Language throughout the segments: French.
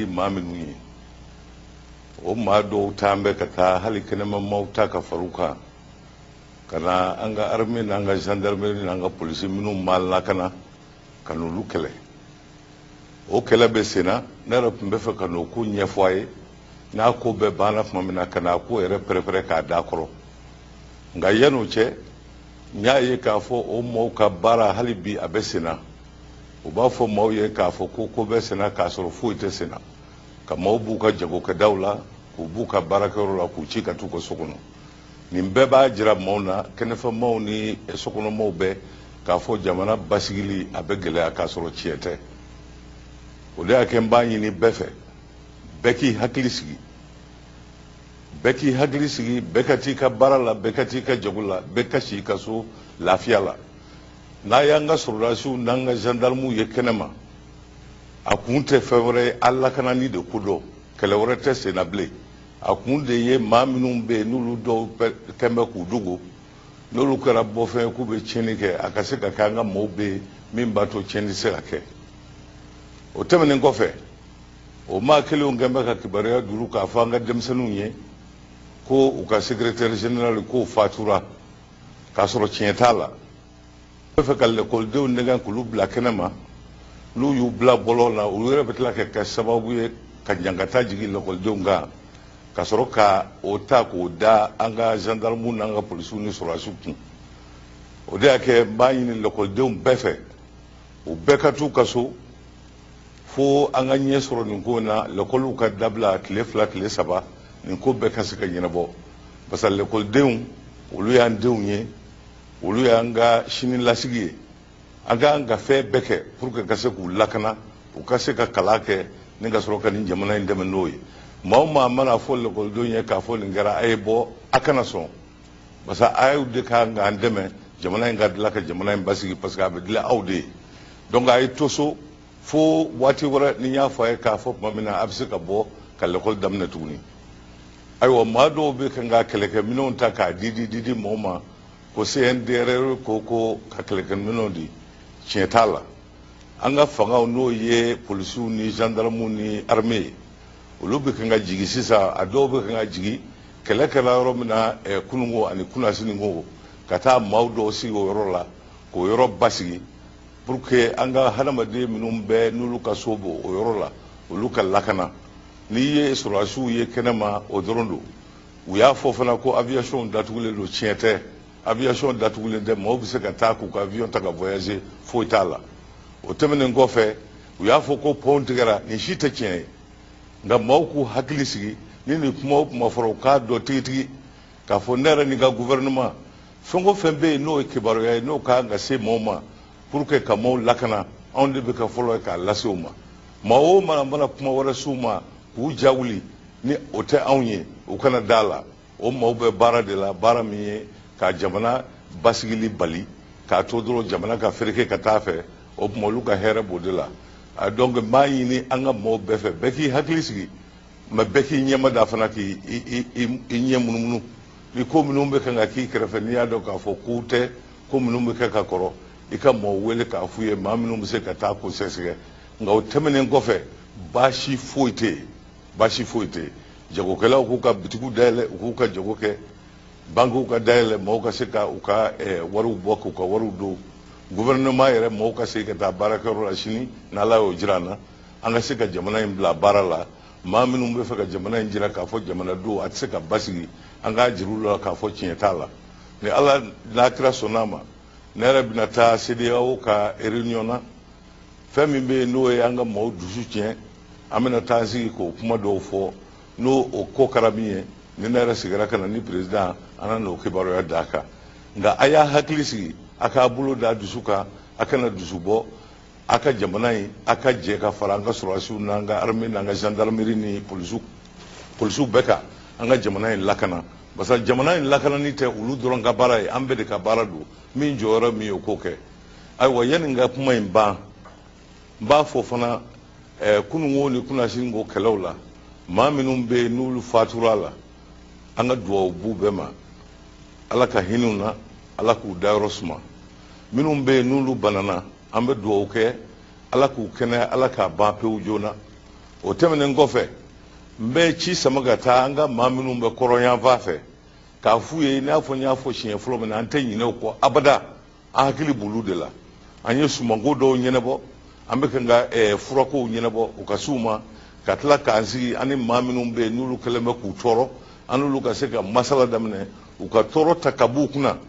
maa minnu ye o maa dɔw t'an bɛ ka taa hali kɛnɛmamaw ta ka far'u kan ka na an ka armée n'an ka gendarmerie n'an ka polisi minnu b'a lakana ka n'olu kɛlɛ o kɛlɛ bɛ sen na ne yɛrɛ tun bɛ fɛ ka n'o ko ɲɛfɔ a ye n'a ko bɛɛ banna tuma min na ka n'a ko yɛrɛ pɛrɛpɛrɛ k'a d'a kɔrɔ nka yan'o cɛ n y'a ye k'a fɔ o maaw ka baara hali bi a bɛ sen na u b'a fɔ maaw ye k'a fɔ ko bɛ sen na k'a sɔrɔ foyi tɛ sen na ka maaw b'u ka jagokɛdaw la k'u b'u ka baarakɛyɔrɔ la k'u ci ka t'u ka so kɔnɔ nin bɛɛ b'a jira maaw na kɛnɛfɛmaaw ni sokɔnɔmaaw bɛɛ k'a fɔ jamana basigili a bɛ gɛlɛya k'a sɔrɔ tiɲɛ tɛ o de y'a kɛ n b'a ɲini bɛɛ fɛ bɛɛ k'i hakili sigi bɛɛ k'i hakili sigi bɛɛ ka t'i ka baara la bɛɛ ka t'i ka jago la bɛɛ ka si i ka so lafiya la n'a y'an ka sɔrɔdasiw n'an ka gendarmew ye kɛnɛma a kun tɛ fɛn wɛrɛ ye a lakanani de ko dɔn kɛlɛ wɛrɛ tɛ sen na bilen a kun de ye maa minnu bɛ yen n'olu dɔw kɛn bɛ k'u dogo n'olu kɛra bɔfɛn ye k'u bɛ tiɲɛni kɛ a ka se ka kɛ an ka maaw bɛ yen min b'a to tiɲɛni tɛ se ka kɛ o tɛmɛnen kɔfɛ o maa kelenw kɛn bɛ ka kibaruya duru k'a fɔ an ka denmisɛnninw ye ko u ka secrétaire général k'o fatura k'a sɔrɔ tiɲɛ t'a la u bɛ fɛ ka lakɔlidenw nɛgɛn k'olu bila kɛnɛ ma n'u y'u bila bɔlɔn na olu yɛrɛ bɛ tila ka kɛ sababu ye ka ɲangata jigin lakɔlidenw kan ka sɔrɔ ka o ta k'o da an ka gendarmew n'an ka polisiw ni sɔrɔdasiw kun o de y'a kɛ n b'a ɲini lakɔlidenw bɛɛ fɛ u bɛɛ ka t'u ka so fo an ka ɲɛ sɔrɔ nin ko in na lakɔliw ka dabila tile 2 tile 3 nin ko bɛɛ ka se ka ɲɛnabɔ parce que lakɔlidenw olu y'an denw ye olu y'an ka sinilasigi ye an k'an ka fɛn bɛɛ kɛ pour que ka se k'u lakana u ka se ka kalan kɛ ni ka sɔrɔ ka nin jamana in dɛmɛ n'o ye maa o maa mana fɔ lakɔlidenw ye k'a fɔ nin kɛra a ye bɔ a kana sɔn parce que a y'u de kan k'an dɛmɛ jamana in ka dilan ka jamana in basigi parce que a bɛ dilan aw de ye donc a ye to so fo waati wɛrɛ ni n y'a fɔ a ye k'a fɔ tuma min na a bɛ se ka bɔ ka lakɔli daminɛ tuguni ayiwa maa dɔw bɛ kan ka kɛlɛkɛminɛnw ta k'a di maaw ma ko CNDR ko ka kɛlɛkɛminɛnw di tiɲɛ t'a la an ka fangaw n'o ye polisiw ni gendarmew ni armée ye olu bɛ kan ka jigin sisan a dɔw bɛ kan ka jigin kɛlɛ kɛla yɔrɔ min na kununko ani kunasini ko ka taa maaw dɔw sigi o yɔrɔ la k'o yɔrɔ basigi pour que an ka hadamaden minnu bɛɛ n'olu ka so bɔ o yɔrɔ la olu ka lakana n'i ye sɔrɔdasiw ye kɛnɛma o dɔrɔn don u y'a fɔ fana ko aviation datugulen don tiɲɛ tɛ aviation datugulen tɛ maaw bɛ se ka taa k'u ka avion ta ka voyager foyi t'a la o tɛmɛnen kɔfɛ u y'a fɔ ko pont tigɛra nin si tɛ tiɲɛ ye nka maaw k'u hakili sigi ni nin kuma o kuma fɔra u k'a dɔn tigitigi k'a fɔ ne yɛrɛ ni ka gouvernement fɛn o fɛn bɛ yen n'o ye kibaruya ye n'o ka kan ka se maaw ma pour que ka maaw lakana anw de bɛ kɛ fɔlɔ ye k'a lase u ma maa o maa mana kuma wɛrɛ s'u ma k'u jawuli ni o tɛ anw ye u kana da la o maaw bɛ baara de la baara min ye ka jamana basigili bali k'a to dɔrɔn jamana ka fereke ka taa fɛ o tuma olu ka hɛrɛ b'o de la donc n b'a ɲini an ka maaw bɛɛ fɛ bɛɛ k'i hakili sigi mɛ bɛɛ k'i ɲɛma da fana k'i ɲɛ munumunu ni ko minnu bɛ kan ka k'i kɛrɛfɛ n'i y'a dɔn k'a fɔ k'u tɛ ko minnu bɛ kɛ ka kɔrɔ i ka maaw wele k'a f'u ye maa minnu bɛ se ka taa ko sɛgɛsɛgɛ nka o tɛmɛnen kɔfɛ baasi foyi tɛ yen baasi foyi tɛ yen jagokɛlaw k'u ka bitigiw dayɛlɛ u k'u ka jago kɛ bankiw ka dayɛlɛ maaw ka se ka u ka wariw bɔ k'u ka wariw don gouvernement yɛrɛ maaw ka se ka taa baarakɛyɔrɔ la sini n'ala y'o jira an na an ka se ka jamana in bila baara la maa minnu bɛ fɛ ka jamana in jira k'a fɔ jamana don a tɛ se ka basigi an k'a jir'u la k'a fɔ tiɲɛ t'a la ni ala n'a kira sɔnn'a ma ne yɛrɛ bɛna taa CEDEAO ka réunion na fɛn min bɛ yen n'o ye an ka maaw dusu tiɲɛ an bɛna taa sigi k'o kuma dɔw fɔ n'o o ko kɛra min ye ni ne yɛrɛ sigira ka na ni président an na n'o kibaruya d'a kan nka a y'a hakili sigi a k'a bolo da dusu kan a kana dusu bɔ a ka jamana in a ka jɛ ka fara an ka sɔrɔdasiw n'an ka armée n'an ka gendarmerie ni polisiw bɛɛ kan an ka jamana in lakana parce que jamana in lakanani tɛ olu dɔrɔn ka baara ye an bɛɛ de ka baara don min jɔyɔrɔ min ye o k'o kɛ ayiwa yanni n ka kuma in ban n b'a fɔ fana kununko ni kunasini ko kɛlɛw la maa minnu bɛ yen n'olu fatura la an ka dugawu b'u bɛɛ ma ala ka hinɛw na ala k'u dayɔrɔ suma minnu bɛ yen n'olu banana an bɛ dugawu kɛ ala k'u kɛnɛya ala k'a ban pewu joona o tɛmɛnen kɔfɛ n bɛ ci sama ka taa an ka maa minnu bɛ kɔrɔnyanfan fɛ k'a f'u ye n'a fɔ n y'a fɔ siɲɛ fɔlɔ min na an tɛ ɲinɛ o kɔ abada an hakili b'olu de la an ye sumanko dɔw ɲɛnabɔ an bɛ kan ka furakow ɲɛnabɔ u ka s'u ma ka tila k'an sigi an ni maa minnu bɛ yen n'olu kɛlen bɛ k'u tɔɔrɔ an n'olu ka se ka masala daminɛ u ka tɔɔrɔ ta ka b'u kunna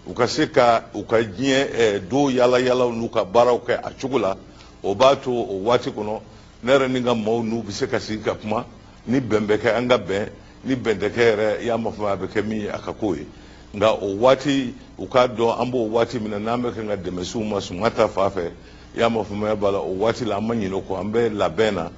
u ka se ka u ka diɲɛ do yala yalaw n'u ka baaraw kɛ a cogo la o b'a to o waati kɔnɔ ne yɛrɛ ni n ka maaw n'u bɛ se ka sigi ka kuma ni bɛn bɛ kɛ an ka bɛn ni bɛn tɛ kɛ yɛrɛ i y'a ma fɔ a bɛ kɛ min ye a ka k'o ye nka o waati u k'a dɔn an b'o waati min na n'an bɛ kan ka dɛmɛ s'u ma suman ta fan fɛ i y'a ma fɔ b'a la o waati la an ma ɲinɛ o kɔ an bɛ labɛn na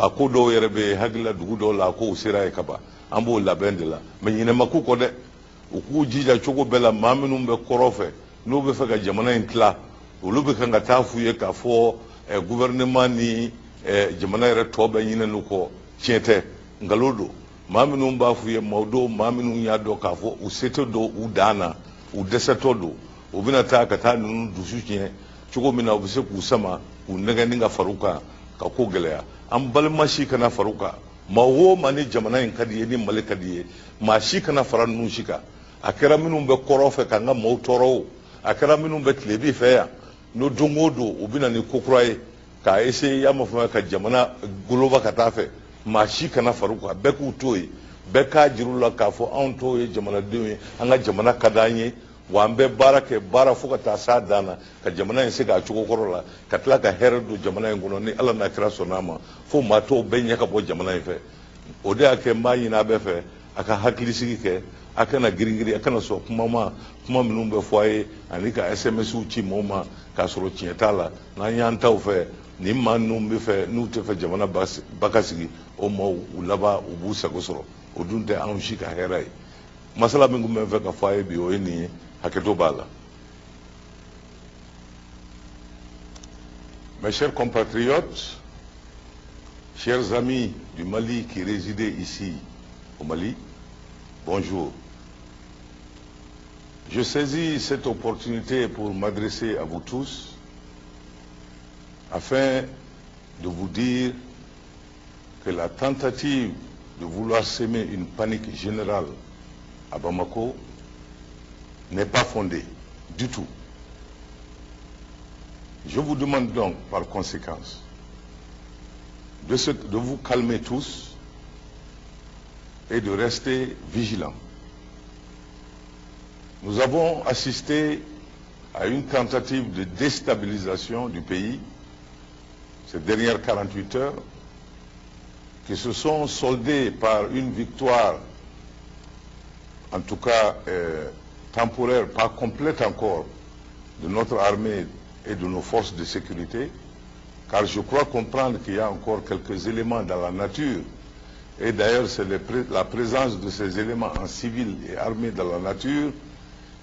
a ko dɔw yɛrɛ bɛ hakili la dugu dɔw la a kow sera ye ka ban an b'o labɛn de la mɛ ɲinɛ ma k'u kɔ dɛ u k'u jija cogo bɛɛ la maa minnu bɛ kɔrɔ fɛ n'u bɛ fɛ ka jamana in tila olu bɛ kan ka taa f'u ye k'a fɔ gouvernement ni jamana yɛrɛ tɔ bɛ ɲinɛ n'u kɔ tiɲɛ tɛ nkalon don maa minnu b'a f'u ye maa dɔw maa minnu y'a dɔn k'a fɔ u se tɛ don u dan na u dɛsɛtɔ don u bɛna taa ka taa ninnu dusu tiɲɛ cogo min na u bɛ se k'u sama k'u nɛgɛ ni ka far'u kan ka ko gɛlɛya an balima si kana far'u kan maa o maa ni jamana in ka di ye ni mali ka di ye maa si kana fara ninnu si kan a kɛra minnu bɛ kɔrɔ fɛ k'an ka maaw tɔɔrɔ o a kɛra minnu bɛ tilebi fɛ yan n'o don o don u bɛ na ni ko kura ye k'a essayer y'a ma fɔ ka jamana goloba ka taa fɛ maa si kana far'u kan bɛɛ k'u to yen bɛɛ k'a jir'u la k'a fɔ anw t'o ye jamanadenw ye an ka jamana ka d'an ye wa an bɛ baara kɛ baara fo ka taa s'a dan na ka jamana in se k'a cogo kɔrɔ la ka tila ka hɛrɛ don jamana in kɔnɔ ni ala n'a kira sɔnn'a ma fo maa tɔw bɛɛ ɲɛ ka bɔ jamana in fɛ o de y'a kɛ n b'a ɲini a bɛɛ fɛ a ka hakilisigi kɛ a kana girin-girin a kana sɔn kuma ma kuma minnu bɛ fɔ a ye ani ka sms ci mɔgɔw ma k'a sɔrɔ tiɲɛ t'a la n'an y'an taw fɛ nin maa ninnu bɛ fɛ n'u tɛ fɛ jamana basigi o maaw u laban u b'u sago sɔrɔ o dun tɛ anw si ka hɛrɛ ye masala min tun bɛ n fɛ ka fɔ a ye bi o ye nin ye hakɛto b'a la. Mes chers compatriotes, chers amis du Mali qui résidaient ici au Mali, bonjour. Je saisis cette opportunité pour m'adresser à vous tous afin de vous dire que la tentative de vouloir semer une panique générale à Bamako n'est pas fondée du tout. Je vous demande donc par conséquence de vous calmer tous et de rester vigilants. Nous avons assisté à une tentative de déstabilisation du pays ces dernières 48 heures qui se sont soldées par une victoire, en tout cas temporaire, pas complète encore, de notre armée et de nos forces de sécurité, car je crois comprendre qu'il y a encore quelques éléments dans la nature, et d'ailleurs c'est la présence de ces éléments en civil et armés dans la nature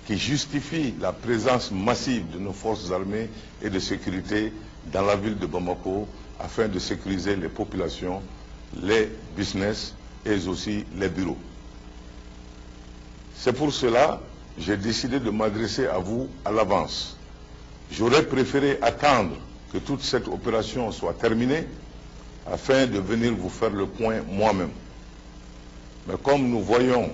qui justifie la présence massive de nos forces armées et de sécurité dans la ville de Bamako afin de sécuriser les populations, les business et aussi les bureaux. C'est pour cela que j'ai décidé de m'adresser à vous à l'avance. J'aurais préféré attendre que toute cette opération soit terminée afin de venir vous faire le point moi-même. Mais comme nous voyons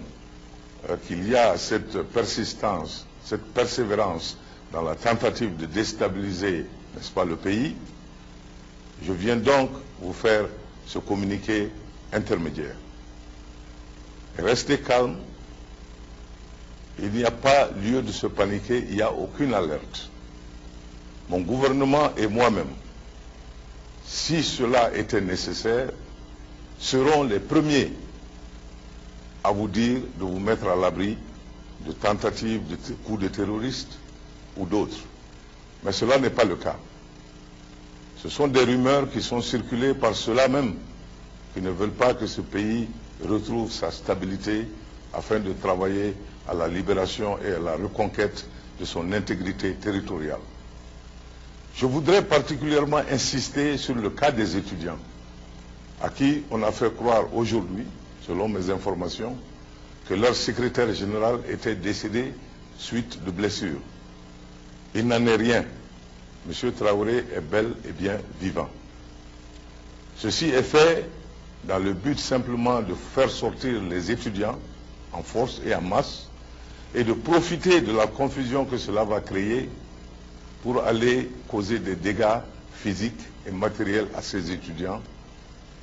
qu'il y a cette persistance, cette persévérance dans la tentative de déstabiliser, n'est-ce pas, le pays, je viens donc vous faire ce communiqué intermédiaire. Restez calme, il n'y a pas lieu de se paniquer, il n'y a aucune alerte. Mon gouvernement et moi-même, si cela était nécessaire, serons les premiers à vous dire de vous mettre à l'abri de tentatives de coups de terroristes ou d'autres. Mais cela n'est pas le cas. Ce sont des rumeurs qui sont circulées par ceux-là même qui ne veulent pas que ce pays retrouve sa stabilité afin de travailler à la libération et à la reconquête de son intégrité territoriale. Je voudrais particulièrement insister sur le cas des étudiants à qui on a fait croire aujourd'hui, selon mes informations, que leur secrétaire général était décédé suite de blessures. Il n'en est rien. M. Traoré est bel et bien vivant. Ceci est fait dans le but simplement de faire sortir les étudiants en force et en masse et de profiter de la confusion que cela va créer pour aller causer des dégâts physiques et matériels à ces étudiants,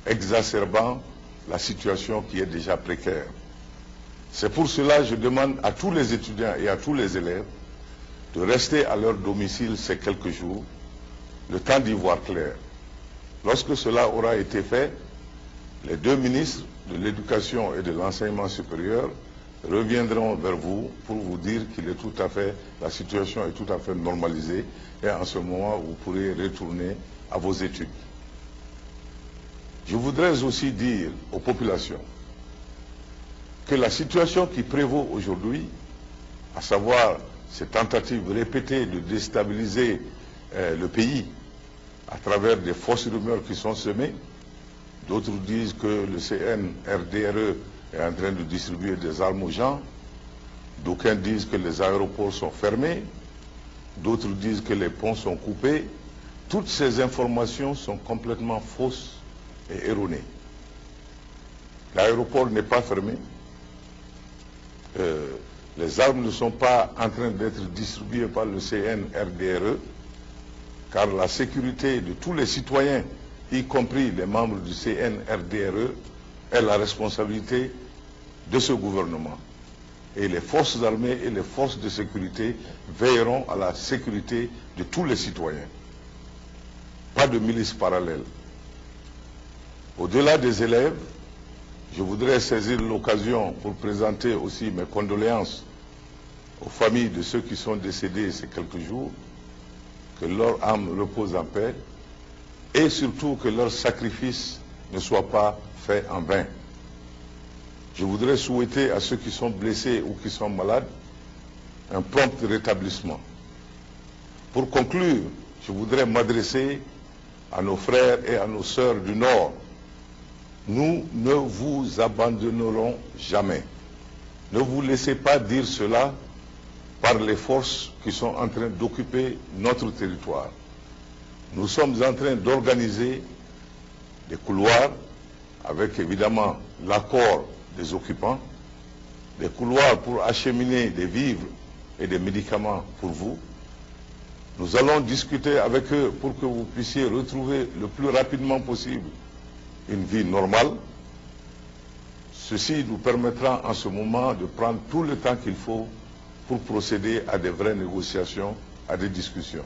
exacerbant la situation qui est déjà précaire. C'est pour cela que je demande à tous les étudiants et à tous les élèves de rester à leur domicile ces quelques jours, le temps d'y voir clair. Lorsque cela aura été fait, les deux ministres de l'Éducation et de l'Enseignement supérieur reviendront vers vous pour vous dire qu'il est tout à fait, la situation est tout à fait normalisée et en ce moment vous pourrez retourner à vos études. Je voudrais aussi dire aux populations que la situation qui prévaut aujourd'hui, à savoir ces tentatives répétées de déstabiliser le pays à travers des fausses rumeurs qui sont semées, d'autres disent que le CNRDRE est en train de distribuer des armes aux gens, d'aucuns disent que les aéroports sont fermés, d'autres disent que les ponts sont coupés. Toutes ces informations sont complètement fausses et erronées. L'aéroport n'est pas fermé, les armes ne sont pas en train d'être distribuées par le CNRDRE, car la sécurité de tous les citoyens, y compris les membres du CNRDRE, est la responsabilité de ce gouvernement. Et les forces armées et les forces de sécurité veilleront à la sécurité de tous les citoyens. Pas de milice parallèle. Au-delà des élèves, je voudrais saisir l'occasion pour présenter aussi mes condoléances aux familles de ceux qui sont décédés ces quelques jours, que leur âme repose en paix et surtout que leur sacrifice ne soit pas fait en vain. Je voudrais souhaiter à ceux qui sont blessés ou qui sont malades un prompt rétablissement. Pour conclure, je voudrais m'adresser à nos frères et à nos sœurs du Nord. Nous ne vous abandonnerons jamais. Ne vous laissez pas dire cela par les forces qui sont en train d'occuper notre territoire. Nous sommes en train d'organiser des couloirs avec évidemment l'accord des occupants, des couloirs pour acheminer des vivres et des médicaments pour vous. Nous allons discuter avec eux pour que vous puissiez retrouver le plus rapidement possible une vie normale. Ceci nous permettra en ce moment de prendre tout le temps qu'il faut pour procéder à des vraies négociations, à des discussions.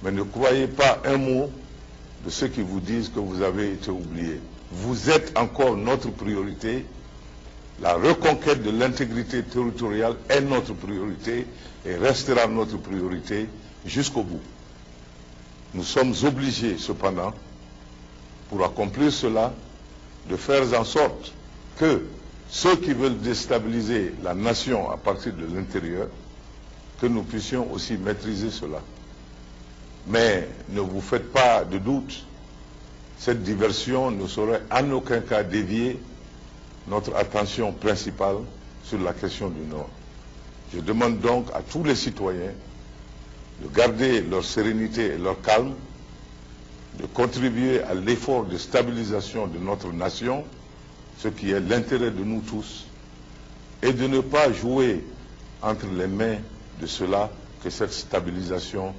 Mais ne croyez pas un mot de ceux qui vous disent que vous avez été oubliés. Vous êtes encore notre priorité. La reconquête de l'intégrité territoriale est notre priorité et restera notre priorité jusqu'au bout. Nous sommes obligés cependant, pour accomplir cela, de faire en sorte que ceux qui veulent déstabiliser la nation à partir de l'intérieur, que nous puissions aussi maîtriser cela. Mais ne vous faites pas de doute, cette diversion ne saurait en aucun cas dévier notre attention principale sur la question du Nord. Je demande donc à tous les citoyens de garder leur sérénité et leur calme, de contribuer à l'effort de stabilisation de notre nation, ce qui est l'intérêt de nous tous, et de ne pas jouer entre les mains de ceux-là que cette stabilisation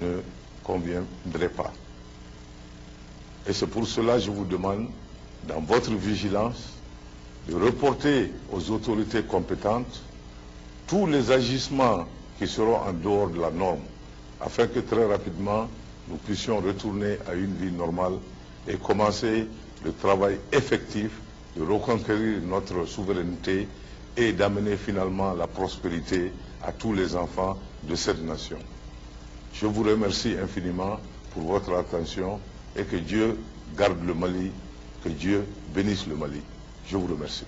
ne conviendrait pas. Et c'est pour cela que je vous demande, dans votre vigilance, de reporter aux autorités compétentes tous les agissements qui seront en dehors de la norme, afin que très rapidement nous puissions retourner à une vie normale et commencer le travail effectif de reconquérir notre souveraineté et d'amener finalement la prospérité à tous les enfants de cette nation. Je vous remercie infiniment pour votre attention et que Dieu garde le Mali, que Dieu bénisse le Mali. Je vous remercie.